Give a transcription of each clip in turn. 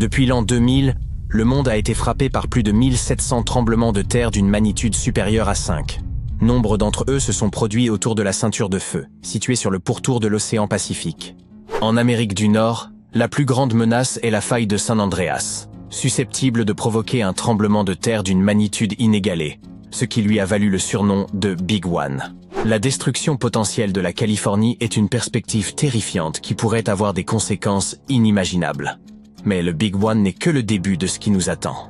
Depuis l'an 2000, le monde a été frappé par plus de 1700 tremblements de terre d'une magnitude supérieure à 5. Nombre d'entre eux se sont produits autour de la ceinture de feu, située sur le pourtour de l'océan Pacifique. En Amérique du Nord, la plus grande menace est la faille de San Andreas, susceptible de provoquer un tremblement de terre d'une magnitude inégalée, ce qui lui a valu le surnom de Big One. La destruction potentielle de la Californie est une perspective terrifiante qui pourrait avoir des conséquences inimaginables. Mais le Big One n'est que le début de ce qui nous attend.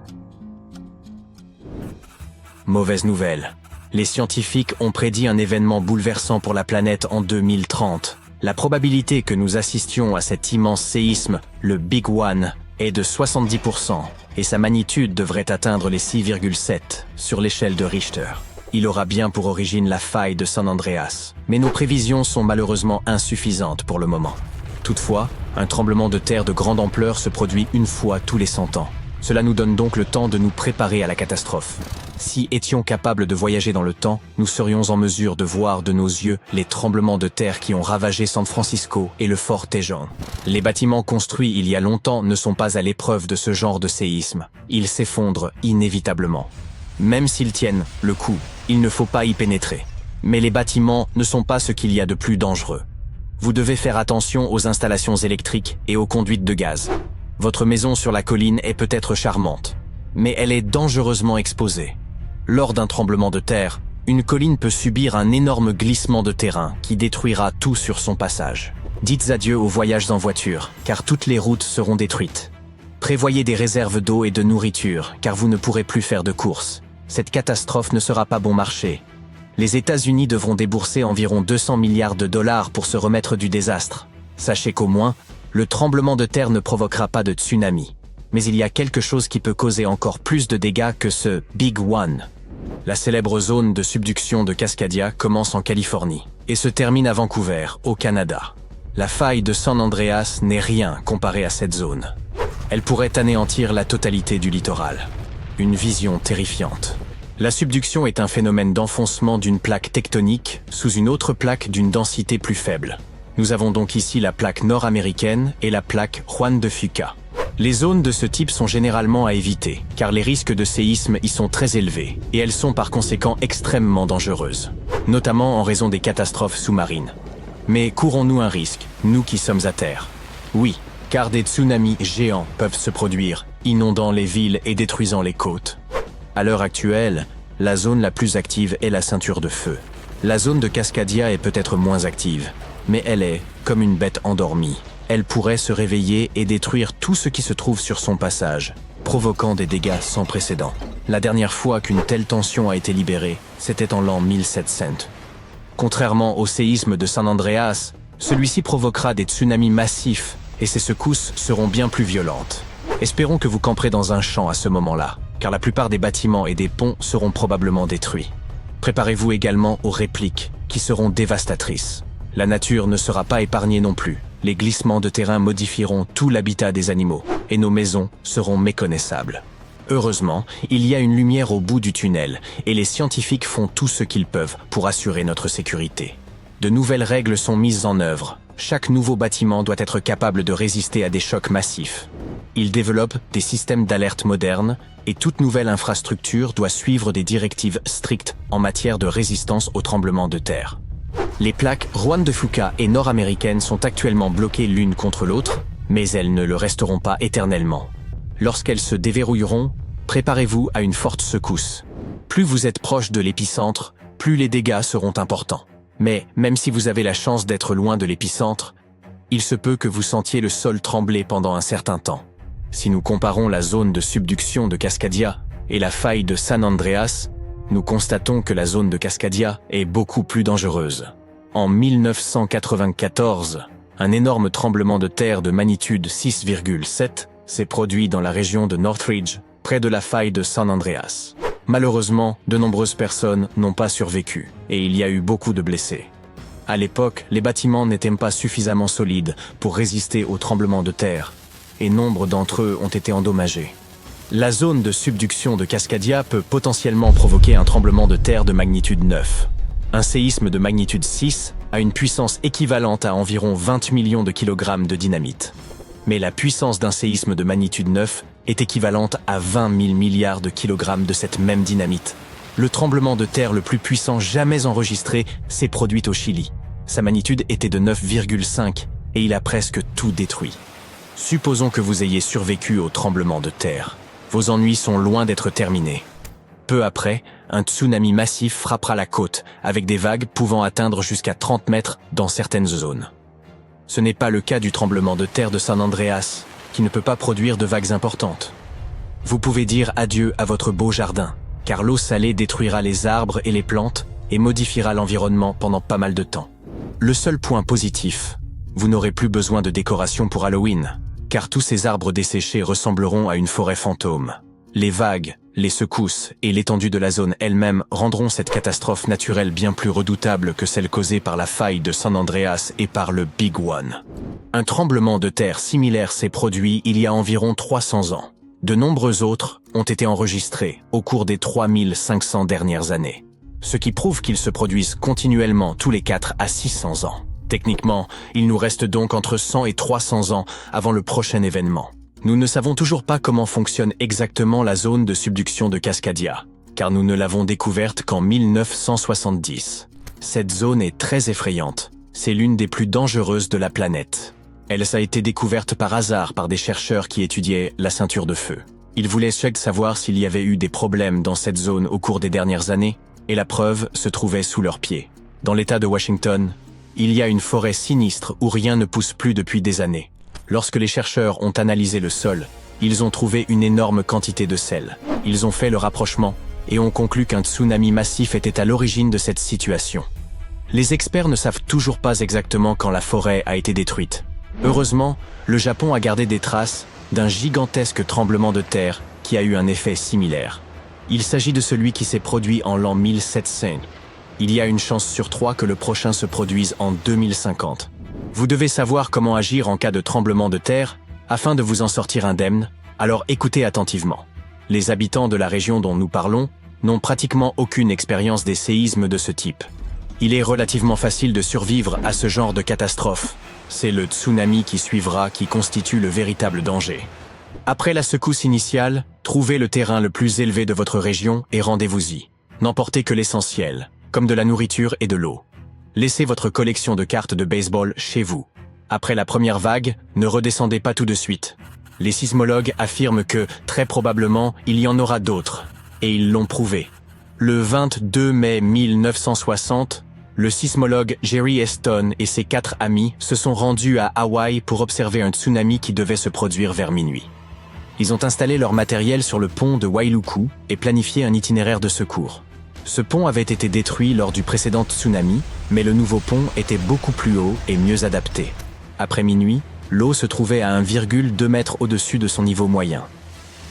Mauvaise nouvelle. Les scientifiques ont prédit un événement bouleversant pour la planète en 2030. La probabilité que nous assistions à cet immense séisme, le Big One, est de 70%, et sa magnitude devrait atteindre les 6,7 sur l'échelle de Richter. Il aura bien pour origine la faille de San Andreas, mais nos prévisions sont malheureusement insuffisantes pour le moment. Toutefois, un tremblement de terre de grande ampleur se produit une fois tous les 100 ans. Cela nous donne donc le temps de nous préparer à la catastrophe. Si étions capables de voyager dans le temps, nous serions en mesure de voir de nos yeux les tremblements de terre qui ont ravagé San Francisco et le fort Tejon. Les bâtiments construits il y a longtemps ne sont pas à l'épreuve de ce genre de séisme. Ils s'effondrent inévitablement. Même s'ils tiennent le coup, il ne faut pas y pénétrer. Mais les bâtiments ne sont pas ce qu'il y a de plus dangereux. Vous devez faire attention aux installations électriques et aux conduites de gaz. Votre maison sur la colline est peut-être charmante, mais elle est dangereusement exposée. Lors d'un tremblement de terre, une colline peut subir un énorme glissement de terrain qui détruira tout sur son passage. Dites adieu aux voyages en voiture, car toutes les routes seront détruites. Prévoyez des réserves d'eau et de nourriture, car vous ne pourrez plus faire de courses. Cette catastrophe ne sera pas bon marché. Les États-Unis devront débourser environ 200 milliards de dollars pour se remettre du désastre. Sachez qu'au moins, le tremblement de terre ne provoquera pas de tsunami. Mais il y a quelque chose qui peut causer encore plus de dégâts que ce Big One. La célèbre zone de subduction de Cascadia commence en Californie et se termine à Vancouver, au Canada. La faille de San Andreas n'est rien comparée à cette zone. Elle pourrait anéantir la totalité du littoral. Une vision terrifiante. La subduction est un phénomène d'enfoncement d'une plaque tectonique sous une autre plaque d'une densité plus faible. Nous avons donc ici la plaque nord-américaine et la plaque Juan de Fuca. Les zones de ce type sont généralement à éviter, car les risques de séisme y sont très élevés, et elles sont par conséquent extrêmement dangereuses, notamment en raison des catastrophes sous-marines. Mais courons-nous un risque, nous qui sommes à terre? Oui, car des tsunamis géants peuvent se produire, inondant les villes et détruisant les côtes. À l'heure actuelle, la zone la plus active est la ceinture de feu. La zone de Cascadia est peut-être moins active, mais elle est comme une bête endormie. Elle pourrait se réveiller et détruire tout ce qui se trouve sur son passage, provoquant des dégâts sans précédent. La dernière fois qu'une telle tension a été libérée, c'était en l'an 1700. Contrairement au séisme de San Andreas, celui-ci provoquera des tsunamis massifs et ces secousses seront bien plus violentes. Espérons que vous camperez dans un champ à ce moment-là, car la plupart des bâtiments et des ponts seront probablement détruits. Préparez-vous également aux répliques, qui seront dévastatrices. La nature ne sera pas épargnée non plus. Les glissements de terrain modifieront tout l'habitat des animaux, et nos maisons seront méconnaissables. Heureusement, il y a une lumière au bout du tunnel, et les scientifiques font tout ce qu'ils peuvent pour assurer notre sécurité. De nouvelles règles sont mises en œuvre. Chaque nouveau bâtiment doit être capable de résister à des chocs massifs. Ils développent des systèmes d'alerte modernes, et toute nouvelle infrastructure doit suivre des directives strictes en matière de résistance aux tremblements de terre. Les plaques Juan de Fuca et nord-américaines sont actuellement bloquées l'une contre l'autre, mais elles ne le resteront pas éternellement. Lorsqu'elles se déverrouilleront, préparez-vous à une forte secousse. Plus vous êtes proche de l'épicentre, plus les dégâts seront importants. Mais même si vous avez la chance d'être loin de l'épicentre, il se peut que vous sentiez le sol trembler pendant un certain temps. Si nous comparons la zone de subduction de Cascadia et la faille de San Andreas, nous constatons que la zone de Cascadia est beaucoup plus dangereuse. En 1994, un énorme tremblement de terre de magnitude 6,7 s'est produit dans la région de Northridge, près de la faille de San Andreas. Malheureusement, de nombreuses personnes n'ont pas survécu, et il y a eu beaucoup de blessés. À l'époque, les bâtiments n'étaient pas suffisamment solides pour résister aux tremblements de terre, et nombre d'entre eux ont été endommagés. La zone de subduction de Cascadia peut potentiellement provoquer un tremblement de terre de magnitude 9. Un séisme de magnitude 6 a une puissance équivalente à environ 20 millions de kilogrammes de dynamite. mais la puissance d'un séisme de magnitude 9 est équivalente à 20 000 milliards de kilogrammes de cette même dynamite. Le tremblement de terre le plus puissant jamais enregistré s'est produit au Chili. Sa magnitude était de 9,5 et il a presque tout détruit. Supposons que vous ayez survécu au tremblement de terre. Vos ennuis sont loin d'être terminés. Peu après, un tsunami massif frappera la côte, avec des vagues pouvant atteindre jusqu'à 30 mètres dans certaines zones. Ce n'est pas le cas du tremblement de terre de San Andreas, qui ne peut pas produire de vagues importantes. Vous pouvez dire adieu à votre beau jardin, car l'eau salée détruira les arbres et les plantes et modifiera l'environnement pendant pas mal de temps. Le seul point positif, vous n'aurez plus besoin de décoration pour Halloween, car tous ces arbres desséchés ressembleront à une forêt fantôme. Les vagues, les secousses et l'étendue de la zone elle-même rendront cette catastrophe naturelle bien plus redoutable que celle causée par la faille de San Andreas et par le Big One. Un tremblement de terre similaire s'est produit il y a environ 300 ans. De nombreux autres ont été enregistrés au cours des 3500 dernières années, ce qui prouve qu'ils se produisent continuellement tous les 4 à 600 ans. Techniquement, il nous reste donc entre 100 et 300 ans avant le prochain événement. Nous ne savons toujours pas comment fonctionne exactement la zone de subduction de Cascadia, car nous ne l'avons découverte qu'en 1970. Cette zone est très effrayante. C'est l'une des plus dangereuses de la planète. Elle a été découverte par hasard par des chercheurs qui étudiaient la ceinture de feu. Ils voulaient savoir s'il y avait eu des problèmes dans cette zone au cours des dernières années, et la preuve se trouvait sous leurs pieds. Dans l'État de Washington, il y a une forêt sinistre où rien ne pousse plus depuis des années. Lorsque les chercheurs ont analysé le sol, ils ont trouvé une énorme quantité de sel. Ils ont fait le rapprochement et ont conclu qu'un tsunami massif était à l'origine de cette situation. Les experts ne savent toujours pas exactement quand la forêt a été détruite. Heureusement, le Japon a gardé des traces d'un gigantesque tremblement de terre qui a eu un effet similaire. Il s'agit de celui qui s'est produit en l'an 1700. Il y a une chance sur 3 que le prochain se produise en 2050. Vous devez savoir comment agir en cas de tremblement de terre afin de vous en sortir indemne, alors écoutez attentivement. Les habitants de la région dont nous parlons n'ont pratiquement aucune expérience des séismes de ce type. Il est relativement facile de survivre à ce genre de catastrophe. C'est le tsunami qui suivra qui constitue le véritable danger. Après la secousse initiale, trouvez le terrain le plus élevé de votre région et rendez-vous-y. N'emportez que l'essentiel, comme de la nourriture et de l'eau. Laissez votre collection de cartes de baseball chez vous. Après la première vague, ne redescendez pas tout de suite. Les sismologues affirment que, très probablement, il y en aura d'autres. Et ils l'ont prouvé. Le 22 mai 1960, le sismologue Jerry Eston et ses 4 amis se sont rendus à Hawaï pour observer un tsunami qui devait se produire vers minuit. Ils ont installé leur matériel sur le pont de Wailuku et planifié un itinéraire de secours. Ce pont avait été détruit lors du précédent tsunami, mais le nouveau pont était beaucoup plus haut et mieux adapté. Après minuit, l'eau se trouvait à 1,2 mètre au-dessus de son niveau moyen.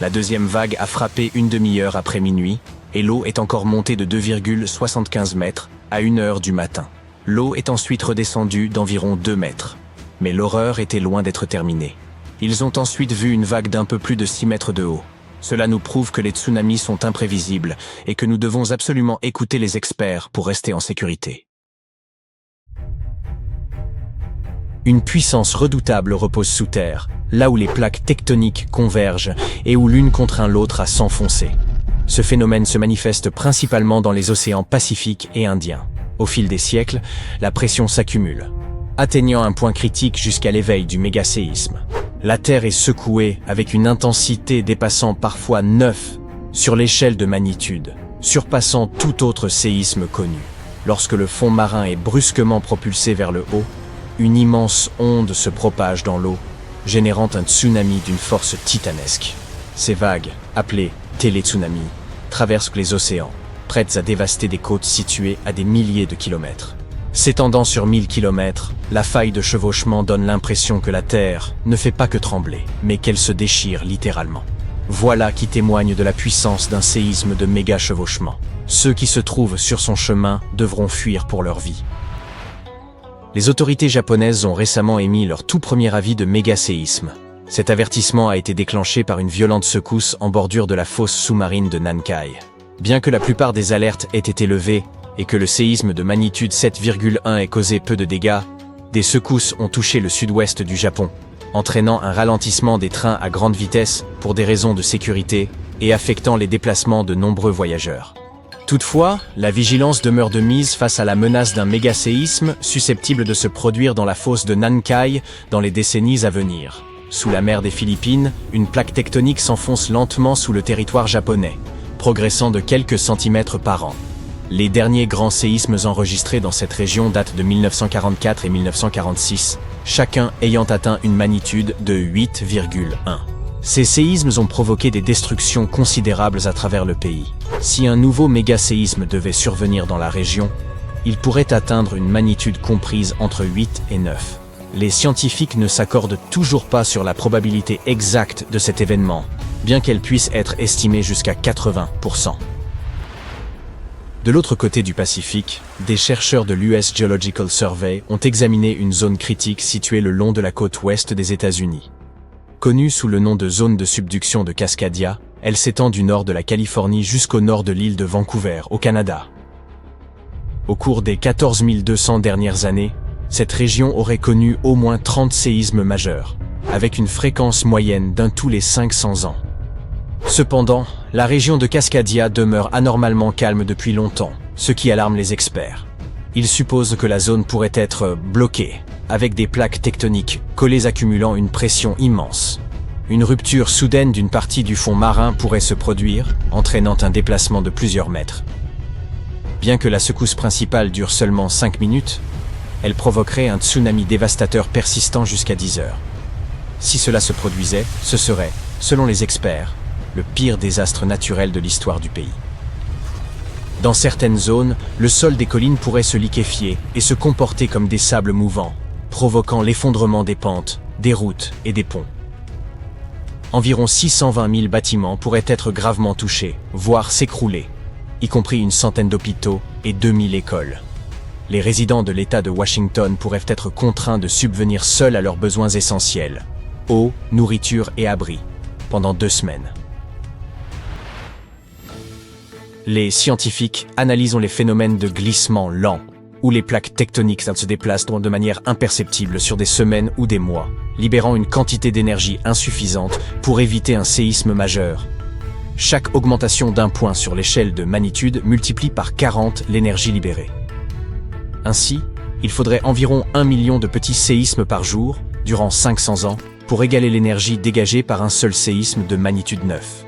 La deuxième vague a frappé une demi-heure après minuit, et l'eau est encore montée de 2,75 mètres à 1 heure du matin. L'eau est ensuite redescendue d'environ 2 mètres. Mais l'horreur était loin d'être terminée. Ils ont ensuite vu une vague d'un peu plus de 6 mètres de haut. Cela nous prouve que les tsunamis sont imprévisibles et que nous devons absolument écouter les experts pour rester en sécurité. Une puissance redoutable repose sous terre, là où les plaques tectoniques convergent et où l'une contraint l'autre à s'enfoncer. Ce phénomène se manifeste principalement dans les océans Pacifique et Indien. Au fil des siècles, la pression s'accumule, atteignant un point critique jusqu'à l'éveil du mégaséisme. La Terre est secouée avec une intensité dépassant parfois 9 sur l'échelle de magnitude, surpassant tout autre séisme connu. Lorsque le fond marin est brusquement propulsé vers le haut, une immense onde se propage dans l'eau, générant un tsunami d'une force titanesque. Ces vagues, appelées télétsunamis, traversent les océans, prêtes à dévaster des côtes situées à des milliers de kilomètres. S'étendant sur 1000 kilomètres, la faille de chevauchement donne l'impression que la Terre ne fait pas que trembler, mais qu'elle se déchire littéralement. Voilà qui témoigne de la puissance d'un séisme de méga chevauchement. Ceux qui se trouvent sur son chemin devront fuir pour leur vie. Les autorités japonaises ont récemment émis leur tout premier avis de méga-séisme. Cet avertissement a été déclenché par une violente secousse en bordure de la fosse sous-marine de Nankai. Bien que la plupart des alertes aient été levées et que le séisme de magnitude 7,1 ait causé peu de dégâts, des secousses ont touché le sud-ouest du Japon. entraînant un ralentissement des trains à grande vitesse pour des raisons de sécurité et affectant les déplacements de nombreux voyageurs. Toutefois, la vigilance demeure de mise face à la menace d'un méga-séisme susceptible de se produire dans la fosse de Nankai dans les décennies à venir. Sous la mer des Philippines, une plaque tectonique s'enfonce lentement sous le territoire japonais, progressant de quelques centimètres par an. Les derniers grands séismes enregistrés dans cette région datent de 1944 et 1946, chacun ayant atteint une magnitude de 8,1. Ces séismes ont provoqué des destructions considérables à travers le pays. Si un nouveau méga-séisme devait survenir dans la région, il pourrait atteindre une magnitude comprise entre 8 et 9. Les scientifiques ne s'accordent toujours pas sur la probabilité exacte de cet événement, bien qu'elle puisse être estimée jusqu'à 80%. De l'autre côté du Pacifique, des chercheurs de l'US Geological Survey ont examiné une zone critique située le long de la côte ouest des États-Unis. Connue sous le nom de zone de subduction de Cascadia, elle s'étend du nord de la Californie jusqu'au nord de l'île de Vancouver, au Canada. Au cours des 14 200 dernières années, cette région aurait connu au moins 30 séismes majeurs, avec une fréquence moyenne d'un tous les 500 ans. Cependant, la région de Cascadia demeure anormalement calme depuis longtemps, ce qui alarme les experts. Ils supposent que la zone pourrait être bloquée, avec des plaques tectoniques collées accumulant une pression immense. Une rupture soudaine d'une partie du fond marin pourrait se produire, entraînant un déplacement de plusieurs mètres. Bien que la secousse principale dure seulement 5 minutes, elle provoquerait un tsunami dévastateur persistant jusqu'à 10 heures. Si cela se produisait, ce serait, selon les experts, le pire désastre naturel de l'histoire du pays. Dans certaines zones, le sol des collines pourrait se liquéfier et se comporter comme des sables mouvants, provoquant l'effondrement des pentes, des routes et des ponts. Environ 620 000 bâtiments pourraient être gravement touchés, voire s'écrouler, y compris une centaine d'hôpitaux et 2000 écoles. Les résidents de l'État de Washington pourraient être contraints de subvenir seuls à leurs besoins essentiels, eau, nourriture et abri, pendant 2 semaines. Les scientifiques analysent les phénomènes de glissement lent, où les plaques tectoniques se déplacent de manière imperceptible sur des semaines ou des mois, libérant une quantité d'énergie insuffisante pour éviter un séisme majeur. Chaque augmentation d'un point sur l'échelle de magnitude multiplie par 40 l'énergie libérée. Ainsi, il faudrait environ 1 million de petits séismes par jour, durant 500 ans, pour égaler l'énergie dégagée par un seul séisme de magnitude 9.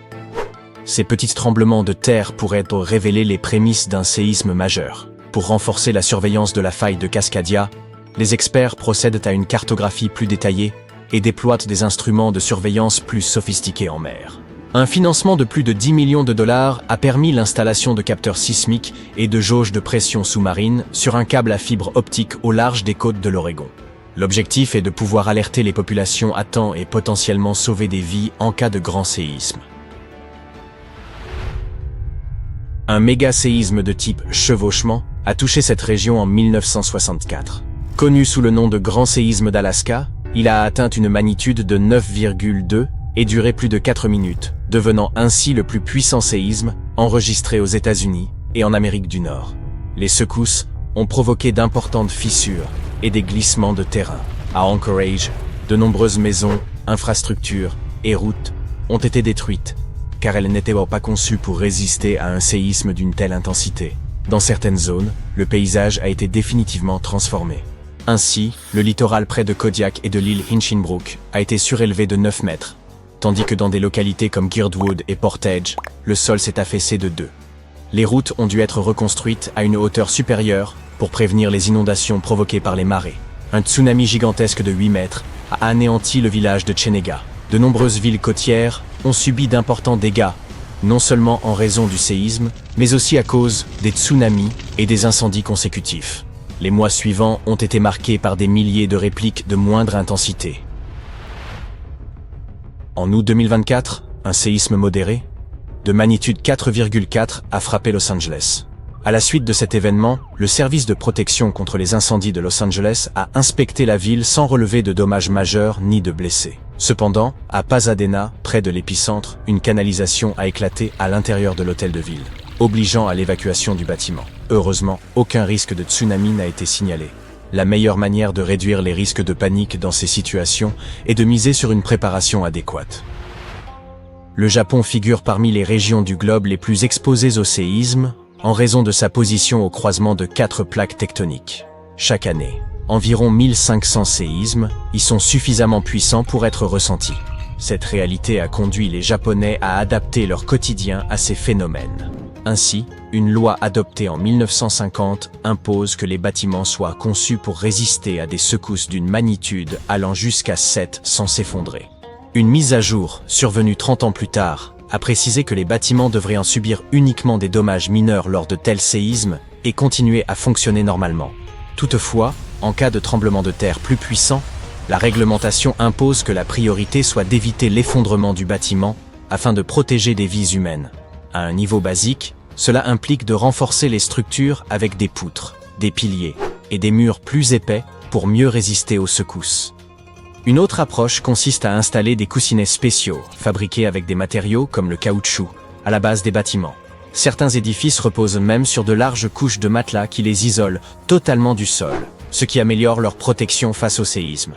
Ces petits tremblements de terre pourraient révéler les prémices d'un séisme majeur. Pour renforcer la surveillance de la faille de Cascadia, les experts procèdent à une cartographie plus détaillée et déploient des instruments de surveillance plus sophistiqués en mer. Un financement de plus de 10 millions de dollars a permis l'installation de capteurs sismiques et de jauges de pression sous-marine sur un câble à fibre optique au large des côtes de l'Oregon. L'objectif est de pouvoir alerter les populations à temps et potentiellement sauver des vies en cas de grand séisme. Un méga-séisme de type chevauchement a touché cette région en 1964. Connu sous le nom de Grand séisme d'Alaska, il a atteint une magnitude de 9,2 et duré plus de 4 minutes, devenant ainsi le plus puissant séisme enregistré aux États-Unis et en Amérique du Nord. Les secousses ont provoqué d'importantes fissures et des glissements de terrain. À Anchorage, de nombreuses maisons, infrastructures et routes ont été détruites, car elles n'étaient pas conçues pour résister à un séisme d'une telle intensité. Dans certaines zones, le paysage a été définitivement transformé. Ainsi, le littoral près de Kodiak et de l'île Hinchinbrook a été surélevé de 9 mètres, tandis que dans des localités comme Girdwood et Portage, le sol s'est affaissé de 2. Les routes ont dû être reconstruites à une hauteur supérieure pour prévenir les inondations provoquées par les marées. Un tsunami gigantesque de 8 mètres a anéanti le village de Chenega. De nombreuses villes côtières ont subi d'importants dégâts, non seulement en raison du séisme, mais aussi à cause des tsunamis et des incendies consécutifs. Les mois suivants ont été marqués par des milliers de répliques de moindre intensité. En août 2024, un séisme modéré, de magnitude 4,4, a frappé Los Angeles. À la suite de cet événement, le service de protection contre les incendies de Los Angeles a inspecté la ville sans relever de dommages majeurs ni de blessés. Cependant, à Pasadena, près de l'épicentre, une canalisation a éclaté à l'intérieur de l'hôtel de ville, obligeant à l'évacuation du bâtiment. Heureusement, aucun risque de tsunami n'a été signalé. La meilleure manière de réduire les risques de panique dans ces situations est de miser sur une préparation adéquate. Le Japon figure parmi les régions du globe les plus exposées au séisme en raison de sa position au croisement de 4 plaques tectoniques. Chaque année, environ 1500 séismes y sont suffisamment puissants pour être ressentis. Cette réalité a conduit les Japonais à adapter leur quotidien à ces phénomènes. Ainsi, une loi adoptée en 1950 impose que les bâtiments soient conçus pour résister à des secousses d'une magnitude allant jusqu'à 7 sans s'effondrer. Une mise à jour, survenue 30 ans plus tard, a précisé que les bâtiments devraient en subir uniquement des dommages mineurs lors de tels séismes et continuer à fonctionner normalement. Toutefois, en cas de tremblement de terre plus puissant, la réglementation impose que la priorité soit d'éviter l'effondrement du bâtiment afin de protéger des vies humaines. À un niveau basique, cela implique de renforcer les structures avec des poutres, des piliers et des murs plus épais pour mieux résister aux secousses. Une autre approche consiste à installer des coussinets spéciaux, fabriqués avec des matériaux comme le caoutchouc, à la base des bâtiments. Certains édifices reposent même sur de larges couches de matelas qui les isolent totalement du sol, ce qui améliore leur protection face au séisme.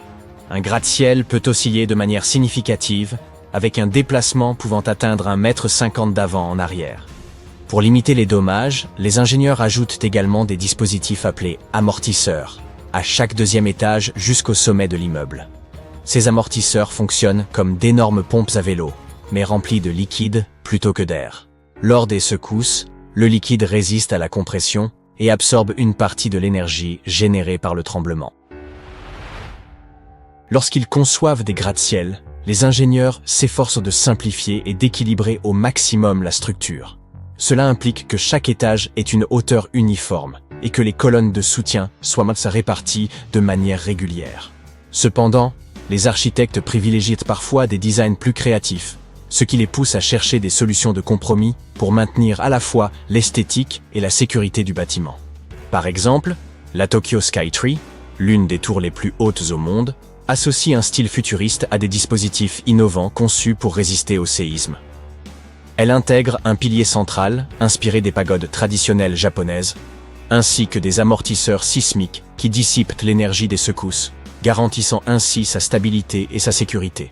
Un gratte-ciel peut osciller de manière significative, avec un déplacement pouvant atteindre 1,50 m d'avant en arrière. Pour limiter les dommages, les ingénieurs ajoutent également des dispositifs appelés amortisseurs, à chaque deuxième étage jusqu'au sommet de l'immeuble. Ces amortisseurs fonctionnent comme d'énormes pompes à vélo, mais remplies de liquide plutôt que d'air. Lors des secousses, le liquide résiste à la compression et absorbe une partie de l'énergie générée par le tremblement. Lorsqu'ils conçoivent des gratte-ciel, les ingénieurs s'efforcent de simplifier et d'équilibrer au maximum la structure. Cela implique que chaque étage ait une hauteur uniforme et que les colonnes de soutien soient réparties de manière régulière. Cependant, les architectes privilégient parfois des designs plus créatifs, ce qui les pousse à chercher des solutions de compromis pour maintenir à la fois l'esthétique et la sécurité du bâtiment. Par exemple, la Tokyo Skytree, l'une des tours les plus hautes au monde, associe un style futuriste à des dispositifs innovants conçus pour résister au séisme. Elle intègre un pilier central, inspiré des pagodes traditionnelles japonaises, ainsi que des amortisseurs sismiques qui dissipent l'énergie des secousses, garantissant ainsi sa stabilité et sa sécurité.